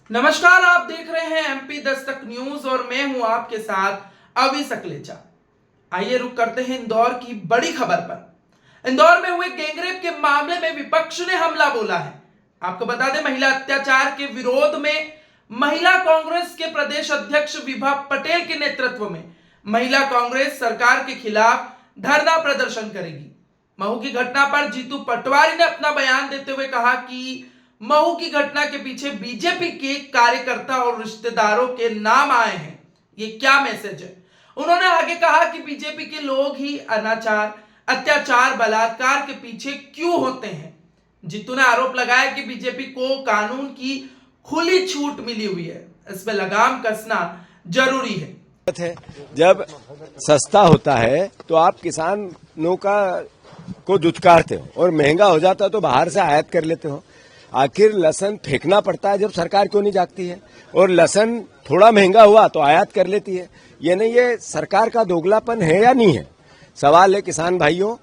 नमस्कार, आप देख रहे हैं एमपी दस्तक न्यूज और मैं हूं आपके साथ अभी सकलेचा। आइए रुक करते हैं इंदौर की बड़ी खबर पर। इंदौर में हुए गैंगरेप के मामले में विपक्ष ने हमला बोला है। आपको बता दें, महिला अत्याचार के विरोध में महिला कांग्रेस के प्रदेश अध्यक्ष विभा पटेल के नेतृत्व में महिला कांग्रेस सरकार के खिलाफ धरना प्रदर्शन करेगी। महू की घटना पर जीतू पटवारी ने अपना बयान देते हुए कहा कि महू की घटना के पीछे बीजेपी के कार्यकर्ता और रिश्तेदारों के नाम आए हैं। ये क्या मैसेज है? उन्होंने आगे कहा कि बीजेपी के लोग ही अनाचार, अत्याचार, बलात्कार के पीछे क्यों होते हैं। जीतू ने आरोप लगाया कि बीजेपी को कानून की खुली छूट मिली हुई है, इस पे लगाम कसना जरूरी है। जब सस्ता होता है तो आप किसानों को दुत्कारते हो और महंगा हो जाता है तो बाहर से आयात कर लेते हो। आखिर लहसुन फेंकना पड़ता है जब सरकार क्यों नहीं जागती है, और लहसुन थोड़ा महंगा हुआ तो आयात कर लेती है। ये सरकार का दोगलापन है या नहीं है? सवाल है किसान भाइयों,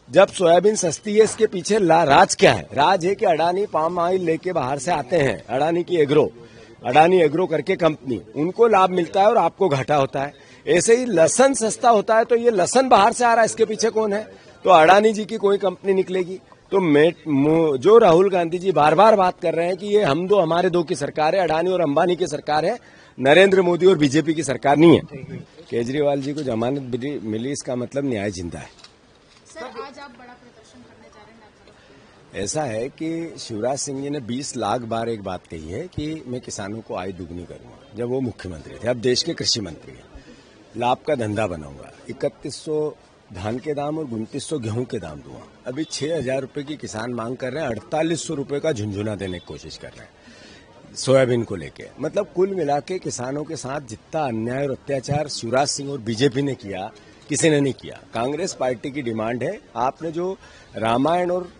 जब सोयाबीन सस्ती है इसके पीछे राज क्या है? राज है कि अडानी पाम ऑयल लेके बाहर से आते हैं, अडानी एग्रो करके कंपनी, उनको लाभ मिलता है और आपको घाटा होता है। ऐसे ही लहसुन सस्ता होता है तो ये लहसुन बाहर से आ रहा है, इसके पीछे कौन है? तो अडानी जी की कोई कंपनी निकलेगी। तो जो राहुल गांधी जी बार बार बात कर रहे हैं कि ये हमारे दो की सरकार है, अडानी और अंबानी की सरकार है, नरेंद्र मोदी और बीजेपी की सरकार नहीं है। केजरीवाल जी को जमानत मिली, इसका मतलब न्याय जिंदा है। सर, आज आप बड़ा प्रदर्शन करने जा रहे हैं। ऐसा है कि शिवराज सिंह जी ने 20 लाख बार एक बात कही है कि मैं किसानों को आय दुगनी करूंगा। जब वो मुख्यमंत्री थे, अब देश के कृषि मंत्री हैं, लाभ का धंधा बनाऊंगा, 3100 धान के दाम और 2900 गेहूं के दाम दूंगा। अभी 6000 रुपए की किसान मांग कर रहे हैं, 4800 रुपए का झुंझुना देने की कोशिश कर रहे हैं सोयाबीन को लेके। मतलब कुल मिला के किसानों के साथ जितना अन्याय और अत्याचार शिवराज सिंह और बीजेपी ने किया, किसी ने नहीं किया। कांग्रेस पार्टी की डिमांड है, आपने जो रामायण और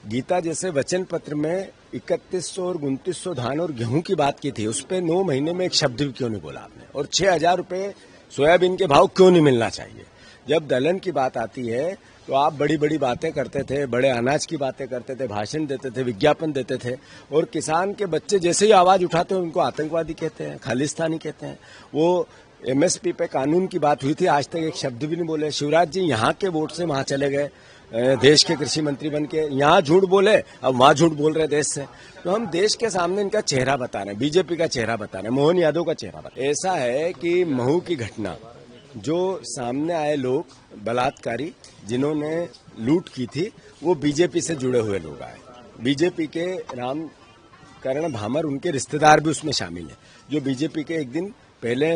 गीता जैसे वचन पत्र में 3100 और 2900 धान और गेहूं की बात की थी, उस पर 9 महीने में एक शब्द भी क्यों नहीं बोला आपने? और 6000 रुपए सोयाबीन के भाव क्यों नहीं मिलना चाहिए? जब दलहन की बात आती है तो आप बड़ी बड़ी बातें करते थे, बड़े अनाज की बातें करते थे, भाषण देते थे, विज्ञापन देते थे, और किसान के बच्चे जैसे ही आवाज उठाते हैं उनको आतंकवादी कहते हैं, खालिस्तानी कहते हैं। वो एमएसपी पे कानून की बात हुई थी, आज तक एक शब्द भी नहीं बोले। शिवराज जी यहाँ के वोट से वहां चले गए, देश के कृषि मंत्री बन के यहाँ झूठ बोले, अब वहां झूठ बोल रहे देश से। तो हम देश के सामने इनका चेहरा बता रहे हैं, बीजेपी का चेहरा बता रहे हैं, मोहन यादव का चेहरा बता रहे हैं। ऐसा है कि महू की घटना, जो सामने आए लोग बलात्कारी जिन्होंने लूट की थी, वो बीजेपी से जुड़े हुए लोग आए। बीजेपी के रामकरण भामर, उनके रिश्तेदार भी उसमें शामिल है, जो बीजेपी के एक दिन पहले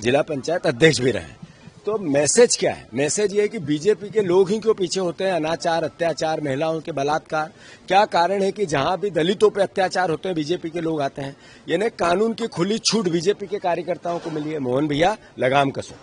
जिला पंचायत अध्यक्ष भी रहे। तो मैसेज क्या है? मैसेज ये है कि बीजेपी के लोग ही क्यों पीछे होते हैं? अनाचार, अत्याचार, महिलाओं के बलात्कार, क्या कारण है कि जहां भी दलितों पे अत्याचार होते हैं बीजेपी के लोग आते हैं? यानी कानून की खुली छूट बीजेपी के कार्यकर्ताओं को मिली है। मोहन भैया, लगाम कसो।